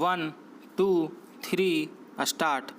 1 2 3 start.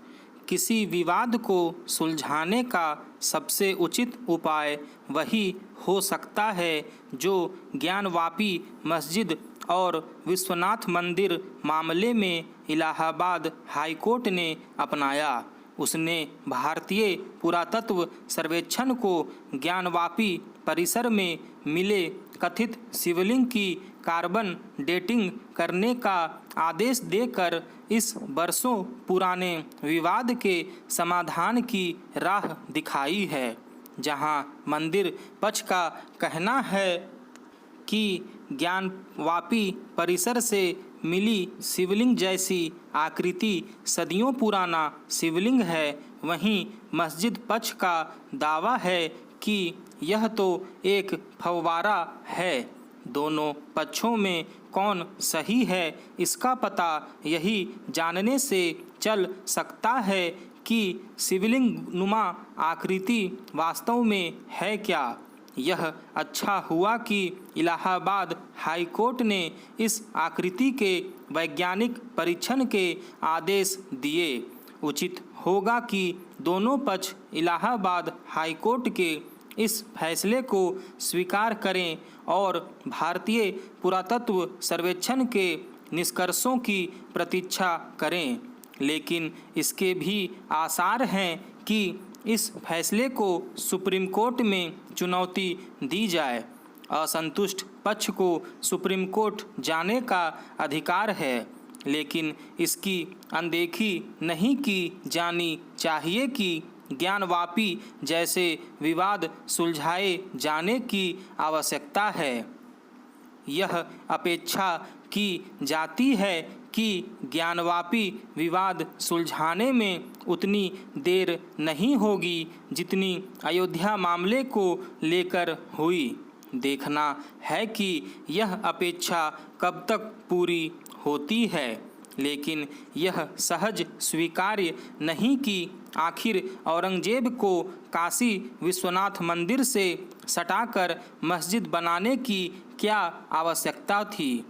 किसी विवाद को सुलझाने का सबसे उचित उपाय वही हो सकता है जो ज्ञानवापी मस्जिद और विश्वनाथ मंदिर मामले में इलाहाबाद हाईकोर्ट ने अपनाया। उसने भारतीय पुरातत्व सर्वेक्षण को ज्ञानवापी परिसर में मिले कथित शिवलिंग की कार्बन डेटिंग करने का आदेश देकर इस वर्षों पुराने विवाद के समाधान की राह दिखाई है। जहां मंदिर पक्ष का कहना है कि ज्ञानवापी परिसर से मिली शिवलिंग जैसी आकृति सदियों पुराना शिवलिंग है, वहीं मस्जिद पक्ष का दावा है कि यह तो एक फव्वारा है। दोनों पक्षों में कौन सही है इसका पता यही जानने से चल सकता है कि शिवलिंग नुमा आकृति वास्तव में है क्या। यह अच्छा हुआ कि इलाहाबाद हाईकोर्ट ने इस आकृति के वैज्ञानिक परीक्षण के आदेश दिए। उचित होगा कि दोनों पक्ष इलाहाबाद हाईकोर्ट के इस फैसले को स्वीकार करें और भारतीय पुरातत्व सर्वेक्षण के निष्कर्षों की प्रतीक्षा करें। लेकिन इसके भी आसार हैं कि इस फैसले को सुप्रीम कोर्ट में चुनौती दी जाए। असंतुष्ट पक्ष को सुप्रीम कोर्ट जाने का अधिकार है, लेकिन इसकी अनदेखी नहीं की जानी चाहिए कि ज्ञानवापी जैसे विवाद सुलझाए जाने की आवश्यकता है। यह अपेक्षा की जाती है कि ज्ञानवापी विवाद सुलझाने में उतनी देर नहीं होगी जितनी अयोध्या मामले को लेकर हुई। देखना है कि यह अपेक्षा कब तक पूरी होती है, लेकिन यह सहज स्वीकार्य नहीं कि आखिर औरंगजेब को काशी विश्वनाथ मंदिर से सटाकर मस्जिद बनाने की क्या आवश्यकता थी।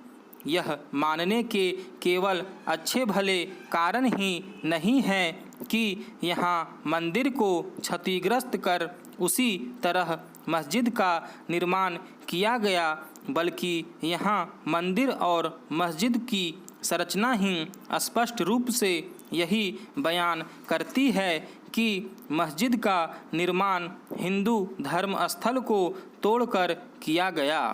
यह मानने के केवल अच्छे भले कारण ही नहीं हैं कि यहाँ मंदिर को क्षतिग्रस्त कर उसी तरह मस्जिद का निर्माण किया गया, बल्कि यहाँ मंदिर और मस्जिद की संरचना ही स्पष्ट रूप से यही बयान करती है कि मस्जिद का निर्माण हिंदू धर्म स्थल को तोड़कर किया गया।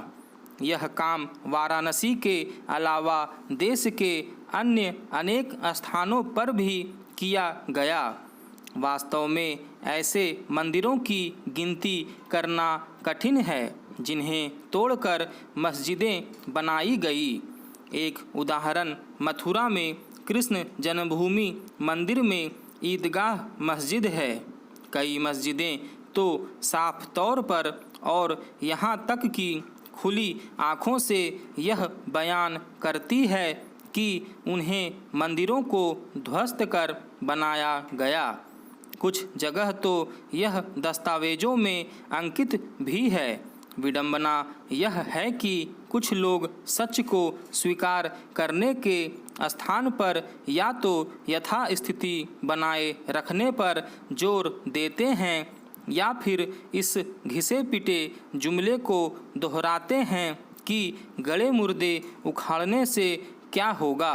यह काम वाराणसी के अलावा देश के अन्य अनेक स्थानों पर भी किया गया। वास्तव में ऐसे मंदिरों की गिनती करना कठिन है जिन्हें तोड़कर मस्जिदें बनाई गई। एक उदाहरण मथुरा में कृष्ण जन्मभूमि मंदिर में ईदगाह मस्जिद है। कई मस्जिदें तो साफ तौर पर और यहाँ तक कि खुली आँखों से यह बयान करती है कि उन्हें मंदिरों को ध्वस्त कर बनाया गया। कुछ जगह तो यह दस्तावेजों में अंकित भी है। विडंबना यह है कि कुछ लोग सच को स्वीकार करने के स्थान पर या तो यथास्थिति बनाए रखने पर जोर देते हैं या फिर इस घिसे पिटे जुमले को दोहराते हैं कि गड़े मुर्दे उखाड़ने से क्या होगा।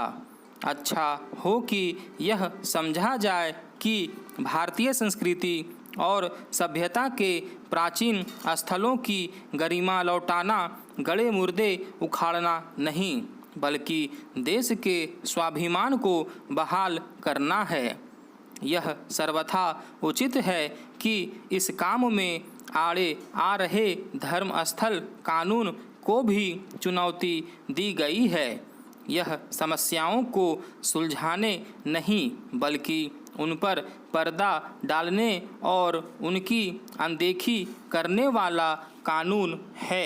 अच्छा हो कि यह समझा जाए कि भारतीय संस्कृति और सभ्यता के प्राचीन स्थलों की गरिमा लौटाना गड़े मुर्दे उखाड़ना नहीं, बल्कि देश के स्वाभिमान को बहाल करना है। यह सर्वथा उचित है कि इस काम में आड़े आ रहे धर्म स्थल कानून को भी चुनौती दी गई है। यह समस्याओं को सुलझाने नहीं बल्कि उन पर पर्दा डालने और उनकी अनदेखी करने वाला कानून है।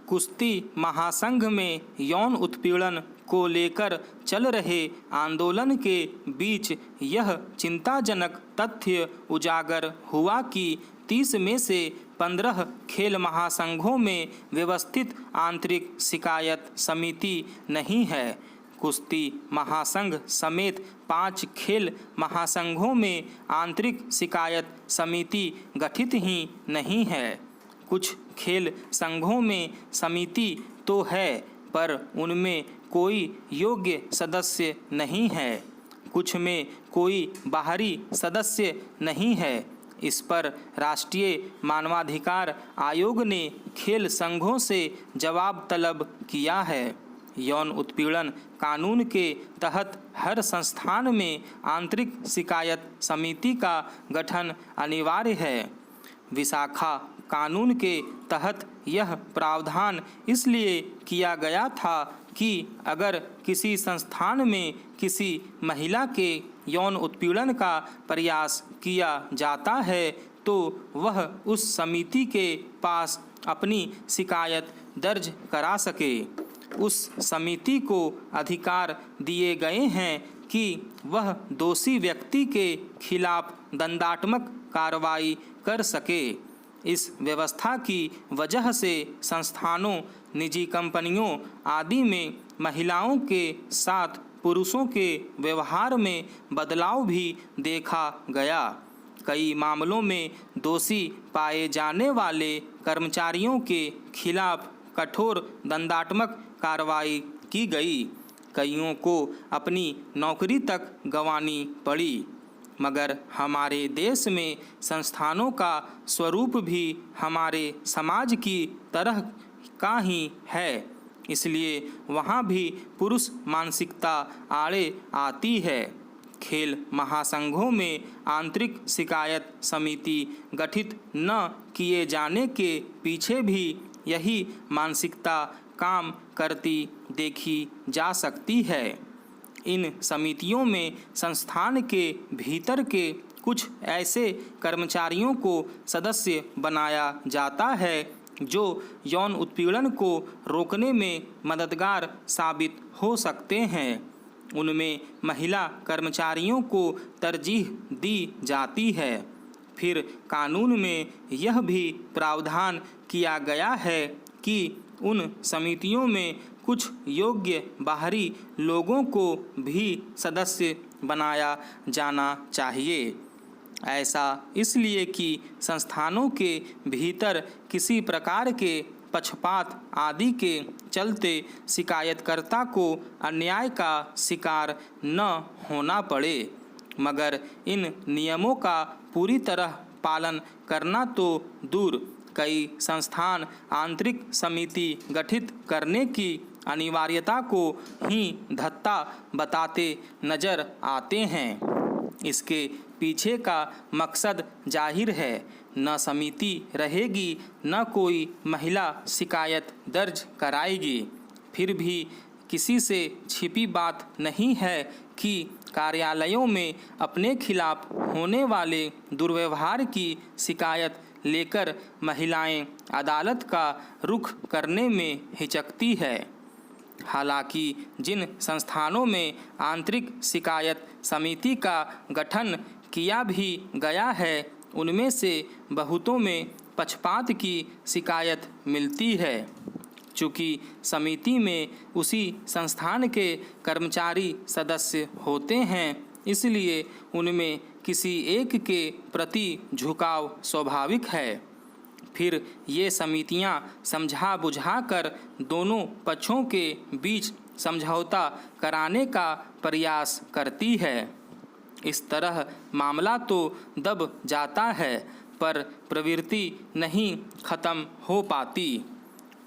कुश्ती महासंघ में यौन उत्पीड़न को लेकर चल रहे आंदोलन के बीच यह चिंताजनक तथ्य उजागर हुआ कि 30 में से 15 खेल महासंघों में व्यवस्थित आंतरिक शिकायत समिति नहीं है। कुश्ती महासंघ समेत 5 खेल महासंघों में आंतरिक शिकायत समिति गठित ही नहीं है। कुछ खेल संघों में समिति तो है पर उनमें कोई योग्य सदस्य नहीं है, कुछ में कोई बाहरी सदस्य नहीं है। इस पर राष्ट्रीय मानवाधिकार आयोग ने खेल संघों से जवाब तलब किया है। यौन उत्पीड़न कानून के तहत हर संस्थान में आंतरिक शिकायत समिति का गठन अनिवार्य है। विशाखा कानून के तहत यह प्रावधान इसलिए किया गया था कि अगर किसी संस्थान में किसी महिला के यौन उत्पीड़न का प्रयास किया जाता है तो वह उस समिति के पास अपनी शिकायत दर्ज करा सके। उस समिति को अधिकार दिए गए हैं कि वह दोषी व्यक्ति के खिलाफ दंडात्मक कार्रवाई कर सके। इस व्यवस्था की वजह से संस्थानों, निजी कंपनियों आदि में महिलाओं के साथ पुरुषों के व्यवहार में बदलाव भी देखा गया। कई मामलों में दोषी पाए जाने वाले कर्मचारियों के खिलाफ कठोर दंडात्मक कार्रवाई की गई। कईयों को अपनी नौकरी तक गंवानी पड़ी। मगर हमारे देश में संस्थानों का स्वरूप भी हमारे समाज की तरह का ही है, इसलिए वहाँ भी पुरुष मानसिकता आड़े आती है। खेल महासंघों में आंतरिक शिकायत समिति गठित न किए जाने के पीछे भी यही मानसिकता काम करती देखी जा सकती है। इन समितियों में संस्थान के भीतर के कुछ ऐसे कर्मचारियों को सदस्य बनाया जाता है जो यौन उत्पीड़न को रोकने में मददगार साबित हो सकते हैं। उनमें महिला कर्मचारियों को तरजीह दी जाती है। फिर कानून में यह भी प्रावधान किया गया है कि उन समितियों में कुछ योग्य बाहरी लोगों को भी सदस्य बनाया जाना चाहिए। ऐसा इसलिए कि संस्थानों के भीतर किसी प्रकार के पक्षपात आदि के चलते शिकायतकर्ता को अन्याय का शिकार न होना पड़े। मगर इन नियमों का पूरी तरह पालन करना तो दूर, कई संस्थान आंतरिक समिति गठित करने की अनिवार्यता को ही धत्ता बताते नजर आते हैं। इसके पीछे का मकसद जाहिर है, न समिति रहेगी न कोई महिला शिकायत दर्ज कराएगी। फिर भी किसी से छिपी बात नहीं है कि कार्यालयों में अपने खिलाफ होने वाले दुर्व्यवहार की शिकायत लेकर महिलाएं अदालत का रुख करने में हिचकती है। हालांकि जिन संस्थानों में आंतरिक शिकायत समिति का गठन किया भी गया है उनमें से बहुतों में पक्षपात की शिकायत मिलती है। चूँकि समिति में उसी संस्थान के कर्मचारी सदस्य होते हैं, इसलिए उनमें किसी एक के प्रति झुकाव स्वाभाविक है। फिर ये समितियां समझा बुझाकर दोनों पक्षों के बीच समझौता कराने का प्रयास करती है। इस तरह मामला तो दब जाता है पर प्रवृत्ति नहीं खत्म हो पाती।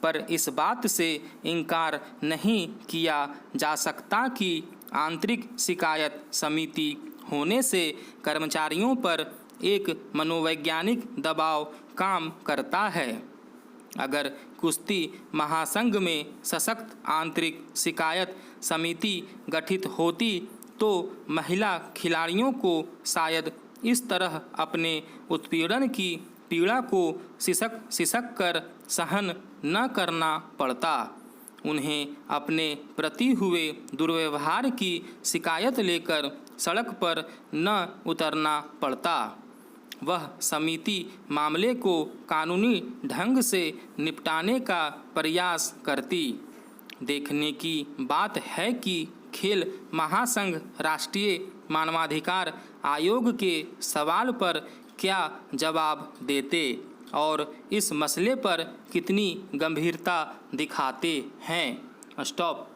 पर इस बात से इनकार नहीं किया जा सकता कि आंतरिक शिकायत समिति होने से कर्मचारियों पर एक मनोवैज्ञानिक दबाव काम करता है। अगर कुश्ती महासंघ में सशक्त आंतरिक शिकायत समिति गठित होती तो महिला खिलाड़ियों को शायद इस तरह अपने उत्पीड़न की पीड़ा को सिसक कर सहन न करना पड़ता। उन्हें अपने प्रति हुए दुर्व्यवहार की शिकायत लेकर सड़क पर न उतरना पड़ता। वह समिति मामले को कानूनी ढंग से निपटाने का प्रयास करती। देखने की बात है कि खेल महासंघ राष्ट्रीय मानवाधिकार आयोग के सवाल पर क्या जवाब देते और इस मसले पर कितनी गंभीरता दिखाते हैं। स्टॉप।